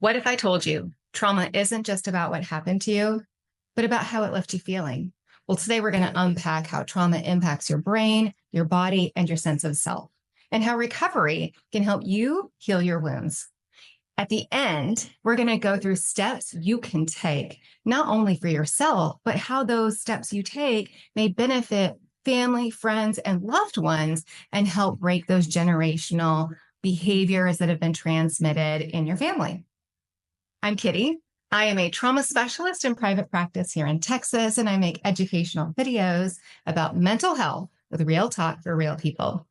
What if I told you trauma isn't just about what happened to you, but about how it left you feeling? Well, today we're going to unpack how trauma impacts your brain, your body, and your sense of self, and how recovery can help you heal your wounds. At the end, we're going to go through steps you can take, not only for yourself, but how those steps you take may benefit family, friends, and loved ones and help break those generational behaviors that have been transmitted in your family. I'm Kitty. I am a trauma specialist in private practice here in Texas, and I make educational videos about mental health with real talk for real people.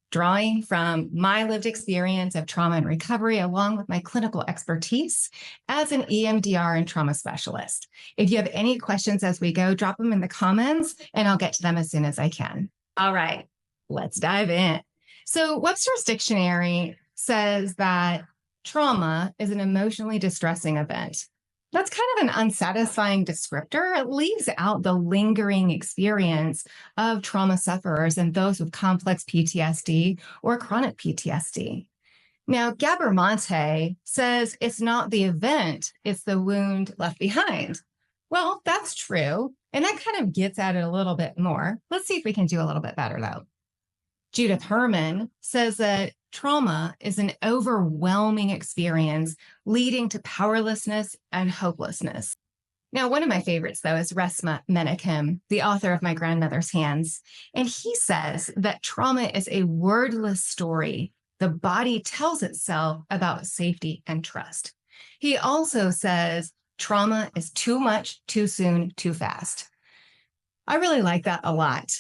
Drawing from my lived experience of trauma and recovery, along with my clinical expertise as an EMDR and trauma specialist. If you have any questions as we go, drop them in the comments and I'll get to them as soon as I can. All right, let's dive in. So Webster's Dictionary says that trauma is an emotionally distressing event. That's kind of an unsatisfying descriptor. It leaves out the lingering experience of trauma sufferers and those with complex PTSD or chronic PTSD. Now, Gabor Maté says it's not the event, it's the wound left behind. Well, that's true. And that kind of gets at it a little bit more. Let's see if we can do a little bit better, though. Judith Herman says that trauma is an overwhelming experience leading to powerlessness and hopelessness. Now, one of my favorites, though, is Resmaa Menakem, the author of My Grandmother's Hands. And he says that trauma is a wordless story the body tells itself about safety and trust. He also says trauma is too much, too soon, too fast. I really like that a lot,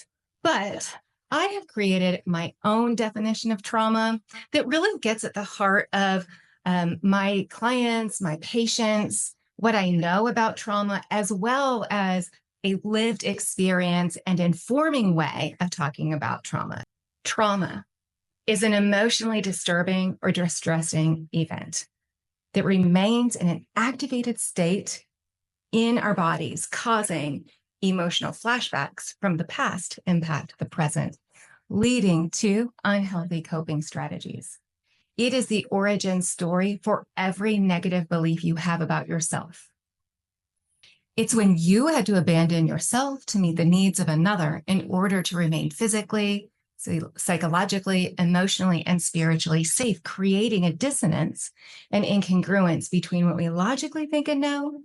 but I have created my own definition of trauma that really gets at the heart of my clients, my patients, what I know about trauma, as well as a lived experience and informing way of talking about trauma. Trauma is an emotionally disturbing or distressing event that remains in an activated state in our bodies, causing emotional flashbacks from the past impact the present, leading to unhealthy coping strategies. It is the origin story for every negative belief you have about yourself. It's when you had to abandon yourself to meet the needs of another in order to remain physically, psychologically, emotionally, and spiritually safe, creating a dissonance and incongruence between what we logically think and know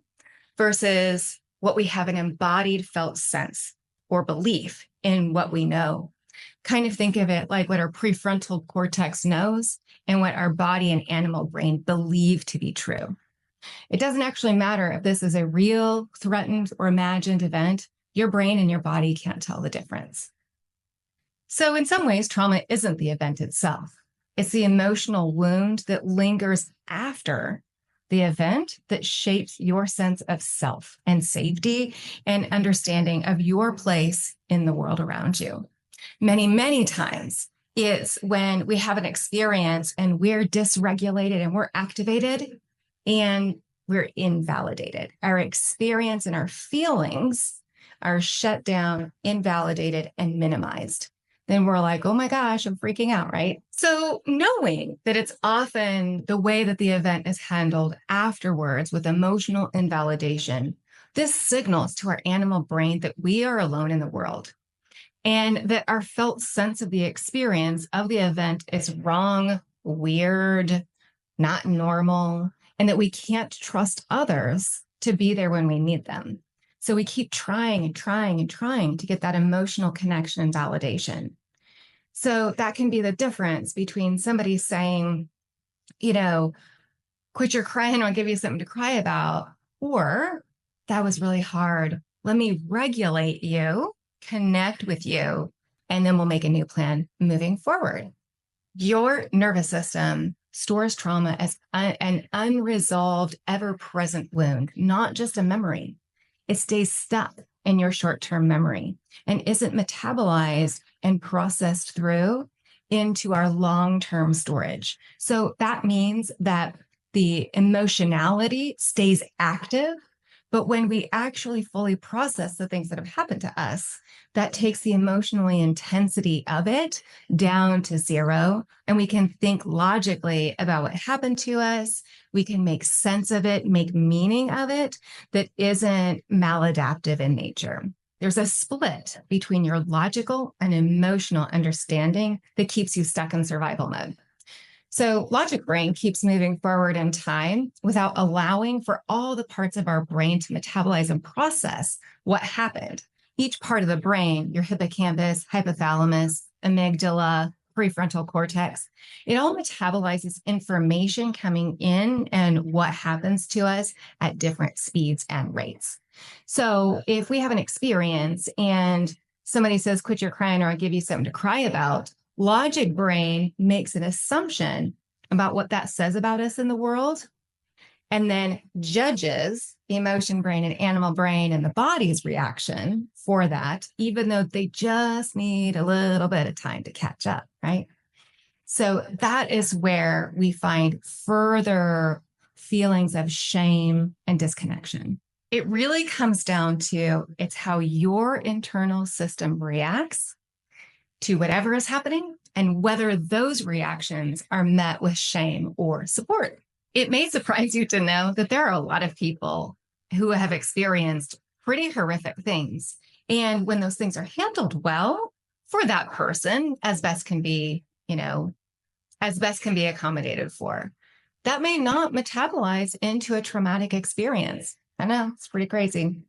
versus what we have an embodied felt sense or belief in what we know. Kind of think of it like what our prefrontal cortex knows and what our body and animal brain believe to be true. It doesn't actually matter if this is a real, threatened, or imagined event. Your brain and your body can't tell the difference. So in some ways, trauma isn't the event itself. It's the emotional wound that lingers after the event that shapes your sense of self and safety and understanding of your place in the world around you. Many, many times, it's when we have an experience and we're dysregulated and we're activated and we're invalidated. Our experience and our feelings are shut down, invalidated, and minimized. Then we're like, oh my gosh, I'm freaking out, right? So knowing that it's often the way that the event is handled afterwards with emotional invalidation, this signals to our animal brain that we are alone in the world and that our felt sense of the experience of the event is wrong, weird, not normal, and that we can't trust others to be there when we need them. So we keep trying and trying and trying to get that emotional connection and validation. So that can be the difference between somebody saying, quit your crying, I'll give you something to cry about, or that was really hard. Let me regulate you, connect with you, and then we'll make a new plan moving forward. Your nervous system stores trauma as an unresolved, ever-present wound, not just a memory. It stays stuck in your short-term memory and isn't metabolized and processed through into our long-term storage. So that means that the emotionality stays active, But when we actually fully process the things that have happened to us, that takes the emotional intensity of it down to zero. And we can think logically about what happened to us. We can make sense of it, make meaning of it that isn't maladaptive in nature. There's a split between your logical and emotional understanding that keeps you stuck in survival mode. So logic brain keeps moving forward in time without allowing for all the parts of our brain to metabolize and process what happened. Each part of the brain, your hippocampus, hypothalamus, amygdala, prefrontal cortex, it all metabolizes information coming in and what happens to us at different speeds and rates. So if we have an experience and somebody says, quit your crying or I'll give you something to cry about, logic brain makes an assumption about what that says about us in the world and then judges the emotion brain and animal brain and the body's reaction for that, even though they just need a little bit of time to catch up, right? So that is where we find further feelings of shame and disconnection. It really comes down to it's how your internal system reacts to whatever is happening and whether those reactions are met with shame or support. It may surprise you to know that there are a lot of people who have experienced pretty horrific things. And when those things are handled well for that person, as best can be, as best can be accommodated for, that may not metabolize into a traumatic experience. I know, it's pretty crazy.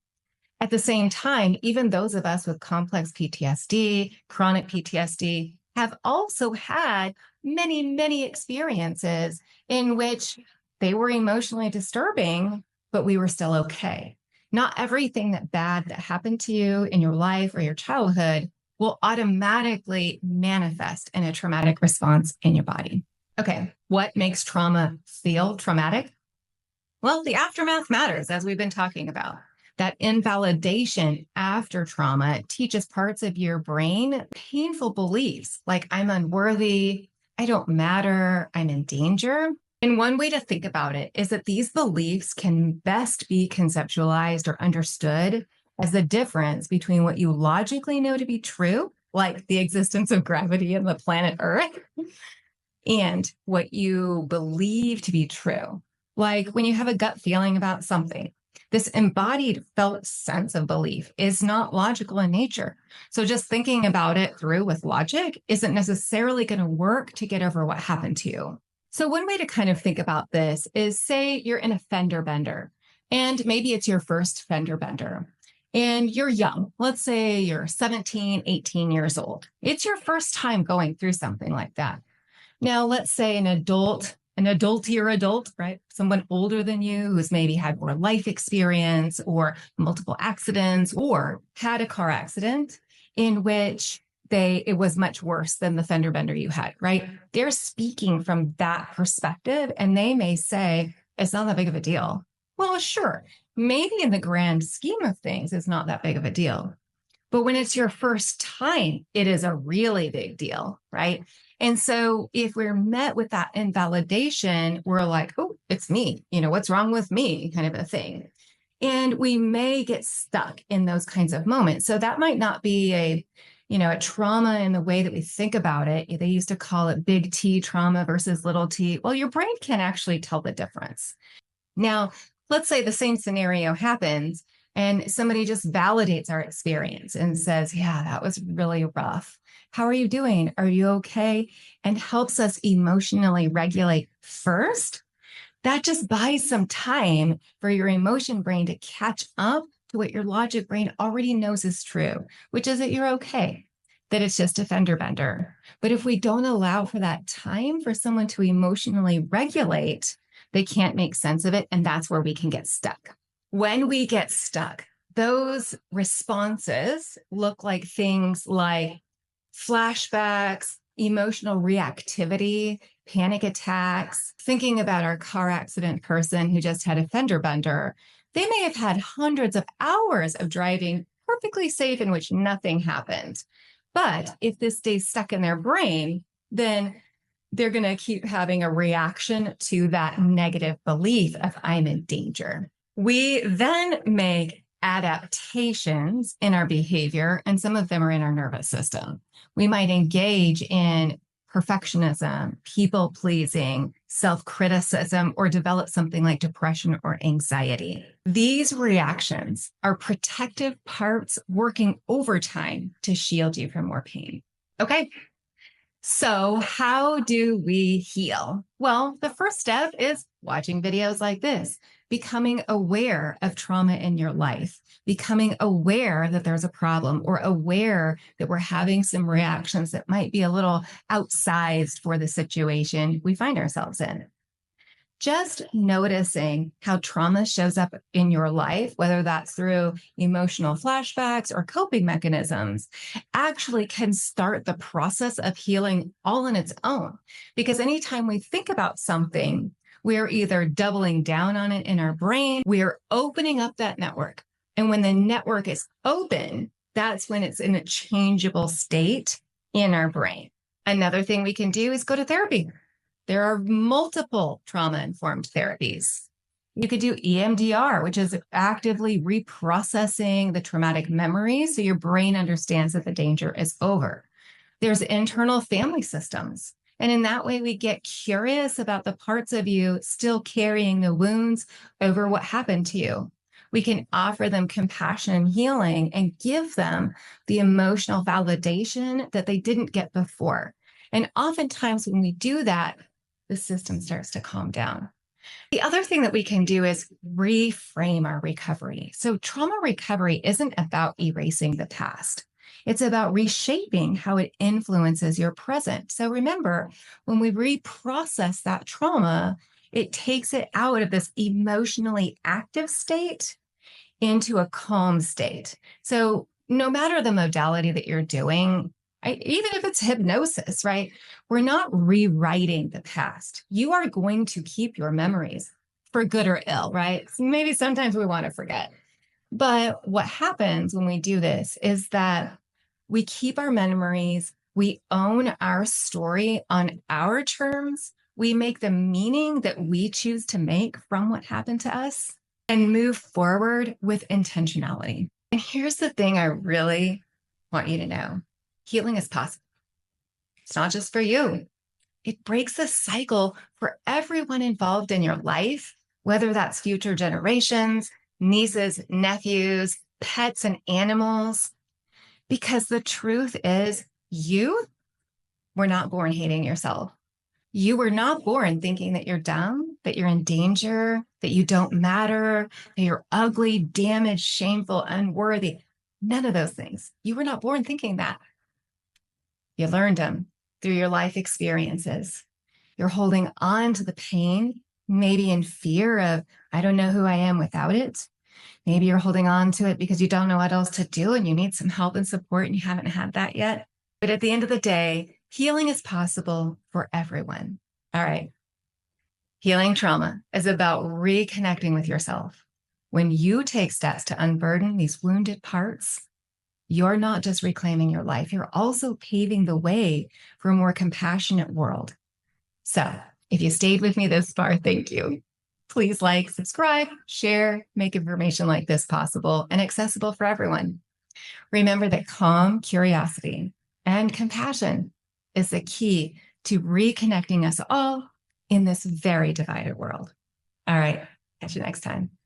At the same time, even those of us with complex PTSD, chronic PTSD, have also had many, many experiences in which they were emotionally disturbing, but we were still okay. Not everything bad that happened to you in your life or your childhood will automatically manifest in a traumatic response in your body. Okay, what makes trauma feel traumatic? Well, the aftermath matters, as we've been talking about. That invalidation after trauma teaches parts of your brain painful beliefs like I'm unworthy, I don't matter, I'm in danger. And one way to think about it is that these beliefs can best be conceptualized or understood as the difference between what you logically know to be true, like the existence of gravity and the planet Earth, and what you believe to be true. Like when you have a gut feeling about something, this embodied felt sense of belief is not logical in nature. So just thinking about it through with logic isn't necessarily going to work to get over what happened to you. So one way to kind of think about this is say you're in a fender bender and maybe it's your first fender bender and you're young. Let's say you're 17, 18 years old. It's your first time going through something like that. Now, let's say an adultier adult, right? Someone older than you who's maybe had more life experience or multiple accidents or had a car accident in which it was much worse than the fender bender you had, right? They're speaking from that perspective and they may say, it's not that big of a deal. Well, sure, maybe in the grand scheme of things, it's not that big of a deal. But when it's your first time, it is a really big deal, right? And so if we're met with that invalidation, we're like, oh, it's me. What's wrong with me? Kind of a thing. And we may get stuck in those kinds of moments. So that might not be a trauma in the way that we think about it. They used to call it big T trauma versus little t. Well, your brain can actually tell the difference. Now, let's say the same scenario happens and somebody just validates our experience and says, yeah, that was really rough. How are you doing? Are you okay? And helps us emotionally regulate first. That just buys some time for your emotion brain to catch up to what your logic brain already knows is true, which is that you're okay, that it's just a fender bender. But if we don't allow for that time for someone to emotionally regulate, they can't make sense of it. And that's where we can get stuck. When we get stuck, those responses look like things like flashbacks, emotional reactivity, panic attacks, thinking about our car accident person who just had a fender bender. They may have had hundreds of hours of driving perfectly safe in which nothing happened. But if this stays stuck in their brain, then they're going to keep having a reaction to that negative belief of I'm in danger. We then make adaptations in our behavior, and some of them are in our nervous system. We might engage in perfectionism, people pleasing, self criticism, or develop something like depression or anxiety. These reactions are protective parts working overtime to shield you from more pain. Okay. So, how do we heal? Well, the first step is watching videos like this, becoming aware of trauma in your life, becoming aware that there's a problem, or aware that we're having some reactions that might be a little outsized for the situation we find ourselves in. Just noticing how trauma shows up in your life, whether that's through emotional flashbacks or coping mechanisms, actually can start the process of healing all on its own. Because anytime we think about something, we're either doubling down on it in our brain, we're opening up that network. And when the network is open, that's when it's in a changeable state in our brain. Another thing we can do is go to therapy. There are multiple trauma-informed therapies. You could do EMDR, which is actively reprocessing the traumatic memories so your brain understands that the danger is over. There's internal family systems. And in that way, we get curious about the parts of you still carrying the wounds over what happened to you. We can offer them compassion and healing and give them the emotional validation that they didn't get before. And oftentimes when we do that, the system starts to calm down. The other thing that we can do is reframe our recovery. So trauma recovery isn't about erasing the past. It's about reshaping how it influences your present. So remember, when we reprocess that trauma, it takes it out of this emotionally active state into a calm state. So no matter the modality that you're doing, even if it's hypnosis, right? We're not rewriting the past. You are going to keep your memories for good or ill, right? So maybe sometimes we want to forget. But what happens when we do this is that we keep our memories, we own our story on our terms, we make the meaning that we choose to make from what happened to us and move forward with intentionality. And here's the thing I really want you to know. Healing is possible. It's not just for you. It breaks a cycle for everyone involved in your life, whether that's future generations, nieces, nephews, pets, and animals. Because the truth is, you were not born hating yourself. You were not born thinking that you're dumb, that you're in danger, that you don't matter, that you're ugly, damaged, shameful, unworthy. None of those things. You were not born thinking that. You learned them through your life experiences. You're holding on to the pain, maybe in fear of, I don't know who I am without it. Maybe you're holding on to it because you don't know what else to do and you need some help and support and you haven't had that yet. But at the end of the day, healing is possible for everyone. All right. Healing trauma is about reconnecting with yourself. When you take steps to unburden these wounded parts, you're not just reclaiming your life, you're also paving the way for a more compassionate world. So if you stayed with me this far, thank you. Please like, subscribe, share, make information like this possible and accessible for everyone. Remember that calm curiosity and compassion is the key to reconnecting us all in this very divided world. All right, catch you next time.